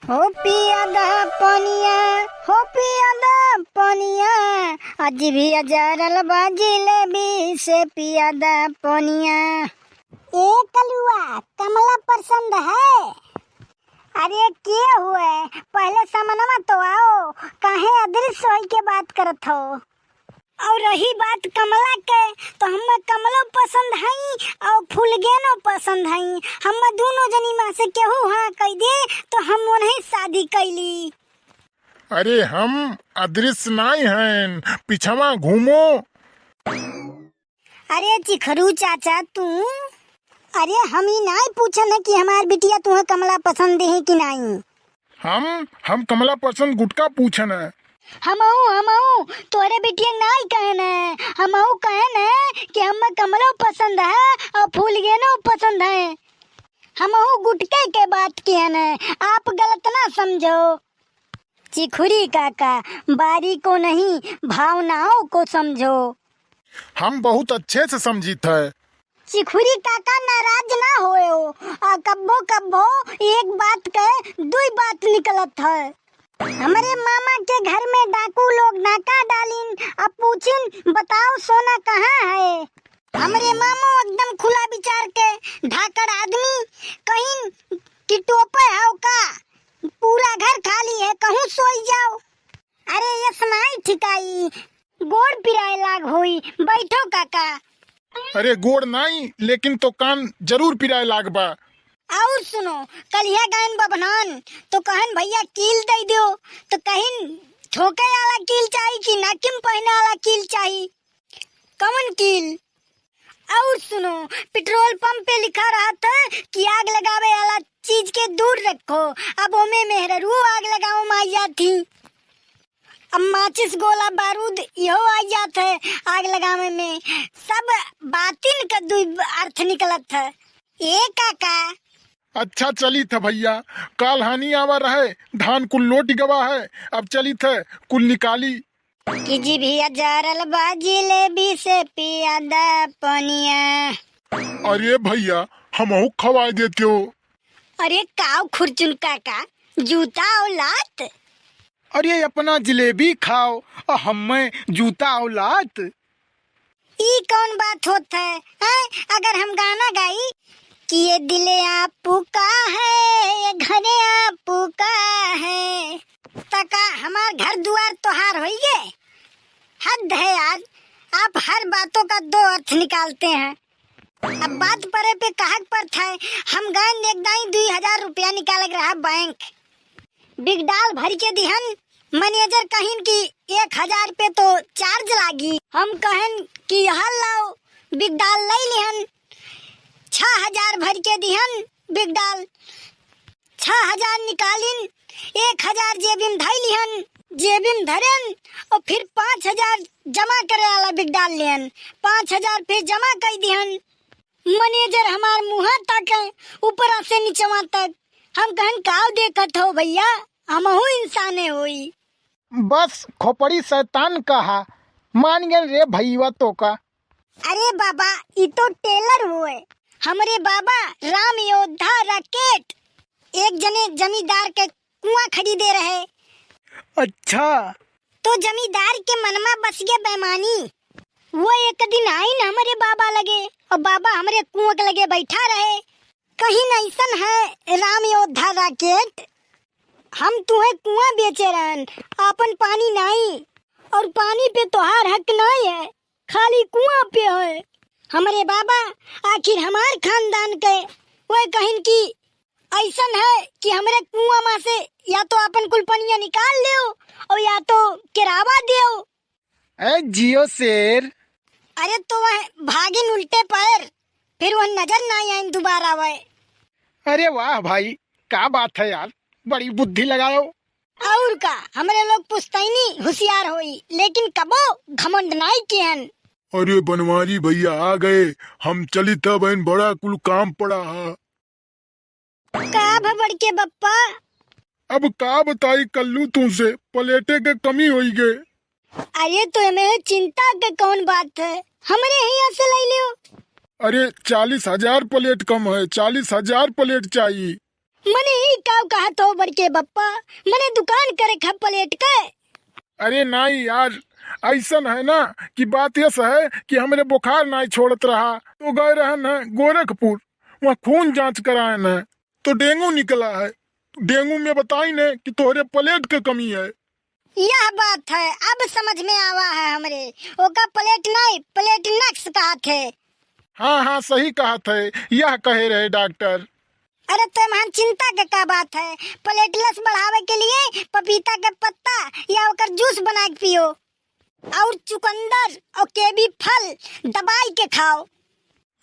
हो पिया दा पनिया, हो पिया दा पनिया, आज भी अजरल जिलेबी से पिया दा पनिया। ए कलुआ, कमला पसंद है? अरे क्या हुआ, पहले सामनमा तो आओ, काहे अदृश्य होई के बात करत हो। और रही बात कमला के, तो हम कमलो पसंद हई और फूलगेनो पसंद हई। हम दोनों जनी में से केहू हाँ कह दे तो हम उन्हें शादी कैली। अरे हम अदृश्य नहीं हैं, पिछवा घूमो। अरे चिखरू चाचा तू, अरे हम ही नहीं पूछन है कि हमार बिटिया तुम्हें कमला पसंद है कि नहीं। हम कमला पसंद गुटका पूछन है। हमऊ तोरे बिटिया नहीं कहना है, हमऊ कहना है कि हम कमलो पसंद है और फूलगेनो पसंद है। हमऊ गुटके के बात कहना है, आप गलत ना समझो। चिखुरी काका, बारी को नहीं भावनाओं को समझो। हम बहुत अच्छे से समझित है। चिखुरी काका नाराज ना होयो, कब्बो कब्बो एक बात के दुई बात निकलत है। हमारे मामा के घर में डाकू लोग नाका डालिन, अब पूछिन बताओ सोना कहाँ है। हमारे मामो एकदम खुला विचार के धाकड़ आदमी, कहीं कि टोपे हाउ का, पूरा घर खाली है, कहूँ सोई जाओ। अरे ये सुनाई ठिकाई, गोड़ पिराए लाग होई, बैठो काका। अरे गोड़ नहीं, लेकिन तो कान जरूर पिराए लागबा। और सुनो, कलिया गायन बबनान तो कहन भैया कील दे दो, तो कहीं ठोके वाला कील चाहिए कि नाकिम पहने वाला कील चाहिए, कौन कील। और सुनो, पेट्रोल पंप पे लिखा रहा था कि आग लगावे वाला चीज के दूर रखो, अब ओमे मेहररू आग लगाओ माइया थी। अब माचिस गोला बारूद यो आ जात है आग लगावे में, सब बातिन का दुई अर्थ निकलत है। ए काका, अच्छा चली था भैया, काल हानि आवा रहे, धान कुल लोट गवा है, अब चली थे कुल निकाली। कि जी भी अजरल जिलेबी से पिया दा पनिया। अरे भैया हमहू खवाए देते हो। अरे काव खुरचुन काका, जूता और लात। अरे अपना जलेबी खाओ और हमें जूता और लात। ई कौन बात होता है, अगर हम गाना गाई कि ये दिल आपू का है, ये घरे आपू का है, तका हमार घर द्वार तोहार होई गे। हद है यार, आप हर बातों का दो अर्थ निकालते हैं। अब बात परे पे कहा पर था, हम गए एक दाई 2000 रुपया निकाल रहा बैंक, बिग डाल भर के दिहन, मैनेजर कहिन कि 1000 पे तो चार्ज लागी। हम कहन कि हल लाओ, बिग डाल ले लिहन, 6000 भर के दिहन बिग डाल, 6000 निकालिन, 1000 जेबिम धई लिहन, जेबिम धरन और फिर 5000 जमा करे वाला बिग डाल लिहन, 5000 फिर जमा कर दिहन। मैनेजर हमार मुँह तक ऊपर से नीचवा तक, हम कहन काव देखत हो भैया, हमहू इंसाने होई। बस खोपड़ी शैतान कहा, मान गए रे भैया तो का। अरे बाबा, ये तो टेलर हुए, हमारे बाबा राम योद्धा राकेट एक जने जमींदार के कुआं खरीदे रहे। अच्छा, तो जमींदार के मनमा बस गए बेमानी, वो एक दिन आई न हमारे बाबा लगे और बाबा हमारे कुआं के लगे बैठा रहे। कहीं ऐसन है राम योद्धा राकेट, हम तुम्हें कुआं बेचे रहन, अपन पानी नहीं, और पानी पे तोहार हक नहीं है, खाली कुआं पे है। हमारे बाबा आखिर हमार खानदान के वो कहिन की ऐसन है कि हमारे कुआं में से या तो अपन कुल पनिया निकाल ले और या तो किरावा दो। ए जियो शेर। अरे तो वह भागिन उल्टे पैर, फिर वह नजर ना आए दोबारा वह। अरे वाह भाई, क्या बात है यार, बड़ी बुद्धि लगाओ। और का हमारे लोग पुस्तैनी होशियार होई, लेकिन कबो घमंड नहीं कियन। अरे बनवारी भैया आ गए, हम चली था बहन, बड़ा कुल काम पड़ा है। का भबड़ के बप्पा, अब का बताई कल्लू तुमसे, प्लेटे के कमी होई गे। अरे तो में चिंता के कौन बात है, हमारे यहाँ से ले लियो। अरे 40,000 प्लेट कम है, 40,000 प्लेट चाहिए। मने ही कहा तो बड़के बप्पा, मने दुकान करे खा प्लेट के। अरे नहीं यार, ऐसा है ना कि बात यह है कि हमरे बुखार नहीं छोड़त रहा, तो गए रहन है गोरखपुर, वहाँ खून जांच कराए न तो डेंगू निकला है। डेंगू में बताई ने कि तोहरे प्लेट के कमी है। यह बात है, अब समझ में आवा है हमरे। ओका प्लेट नहीं, प्लेट नक्स कहा थे। हाँ हाँ सही कहा थे, यह कहे रहे डॉक्टर। अरे तो महान चिंता के का बात है, प्लेटलेस बढ़ावे के लिए पपीता के पत्ता या ओकर जूस बना के पियो, और चुकंदर और केबी फल दबाई के खाओ।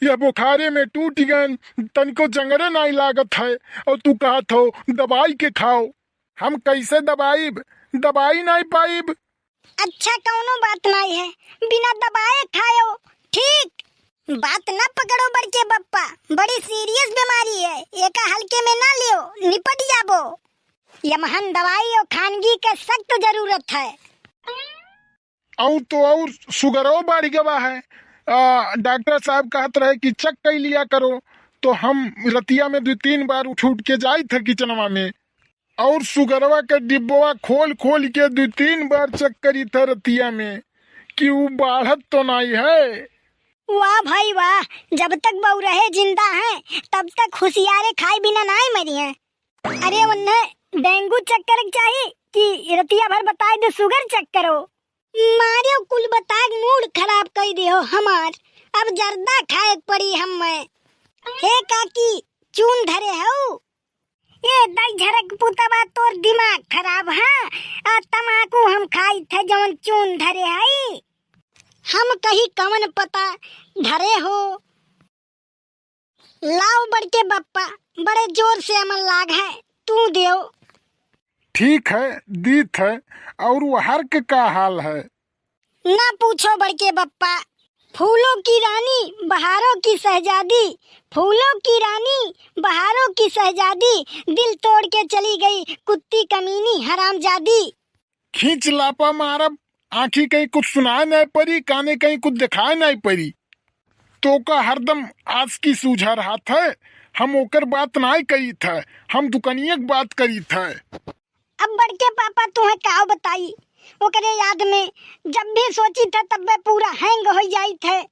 यह बुखारे में टूट गन, तनिको जंगरे नहीं लागत है, और तू कहत हो दवाई के खाओ। हम कैसे दबाइब, दवाई नहीं पाइब। अच्छा कौनो बात नहीं है, बिना दबाए खाओ, ठीक। बात न पकड़ो बड़के बप्पा, बड़ी सीरियस बीमारी है, एका हल्के में ना लियो, निपट जाबो। यमहन दवाई और खानगी के सख्त जरूरत है। और तो और शुगरो बढ़ गवा है। डॉक्टर साहब कहत रहे कि चेक कर लिया करो, तो हम रतिया में 2-3 बार उठ के जाए थे किचनवा में, और शुगरवा के डिब्बवा खोल खोल के 2-3 बार चेक करी थे रतिया में कि वो बढ़त तो नहीं है। वाह भाई वाह, जब तक बहू रहे जिंदा है तब तक होशियारे खाए बिना नहीं मरी है। अरे उन्हें डेंगू चेक करे चाहिए कि रतिया भर बताए दे शुगर चेक करो। मारे कुल बता मूड खराब कर दियो हमार, अब जर्दा खाए पड़ी हम। हे काकी चून धरे हो, ये दई झरक पुतबा तोर दिमाग खराब है। तमाकू हम खाई थे जवन चून धरे है, हम कहीं कवन पता धरे हो। लाओ बड़के बप्पा, बड़े जोर से अमल लाग है, तू देओ। ठीक है दीत है। और वो हर्क का हाल है? ना पूछो बड़के बप्पा, फूलों की रानी बहारों की शहजादी, फूलों की रानी बहारों की शहजादी, दिल तोड़ के चली गई कुत्ती कमीनी हरामजादी। खींच लापा मारब, आँखी कहीं कुछ सुनाए नहीं पड़ी, काने कहीं कुछ दिखाए नहीं पड़ी, तो का हरदम आज की सूझा रहा था। हम ओकर बात नहीं करी था, हम दुकानिया की बात करी था। अब बड़के पापा तुम्हें क्या बताई, ओकरे याद में जब भी सोची था तब वे पूरा हैंग हो जाई थे।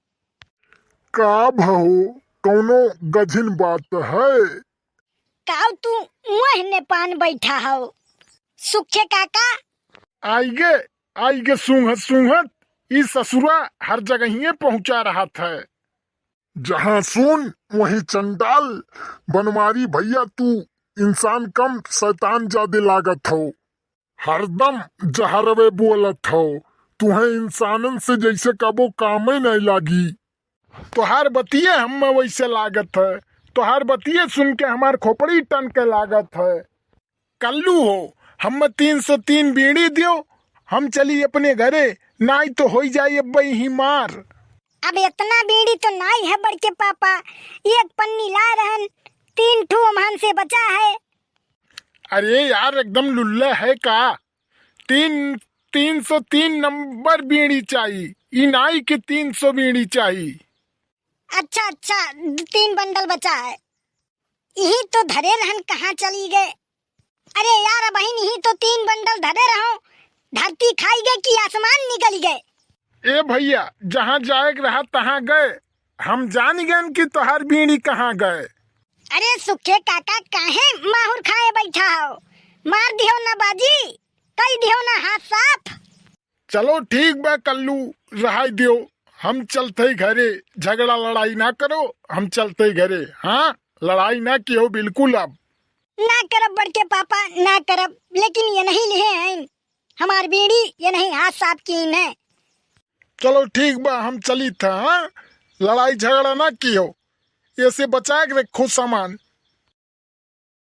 का भहो कौनो गझिन बात है? काव तू मुँह पान बैठा हो सुखे काका। आइगे सूंघत सूंघत इस ससुरा हर जगह ही पहुंचा रहा था। जहां सुन वहीं चंडाल। बनवारी भैया तू इंसान कम शैतान ज्यादा लागत हो, हरदम जहरवे बोलत हो, तुम्हें इंसानन से जैसे कबो काम ही नहीं लागी। तोहार बतिये हम वैसे लागत है, तोहार बतिये सुन के हमार खोपड़ी टन के लागत है। कल्लू हो, हम 303 बीड़ी दियो, हम चली अपने घरे, नाई तो हो जाए बई ही मार। अब इतना बीड़ी तो नहीं है बड़के पापा, एक पन्नी ला रहन, 3 ठू हमहन से बचा है। अरे यार एकदम लुल्ला है का, 303 नंबर बीड़ी चाहिए, इनाई के 300 बीड़ी चाहिए। अच्छा 3 बंडल बचा है, यही तो धरे रहन कहाँ चली गए। अरे यार बहन यही तो 3 बंडल धरे रहो, धरती खाई गए कि आसमान निकल गए। ए भैया जहाँ जाए रहा तहाँ गए, हम जान गए कि तोहार बीड़ी कहाँ गए। अरे सुखे काका काहे माहुर खाए बैठा हो, मार दियो ना बाजी, कई दियो ना हाथ साफ। चलो ठीक बा कल्लू, रहा दियो, हम चलते घरे, झगड़ा लड़ाई ना करो, हम चलते घरे। हाँ लड़ाई ना कियो बिल्कुल। अब ना करब बड़के पापा ना करब, लेकिन ये नहीं लिए हैं हमार बीड़ी, ये नहीं हाथ साफ की है। चलो ठीक बा हम चली था। हाँ लड़ाई झगड़ा ना कियो, ऐसे बचा के रखो सामान।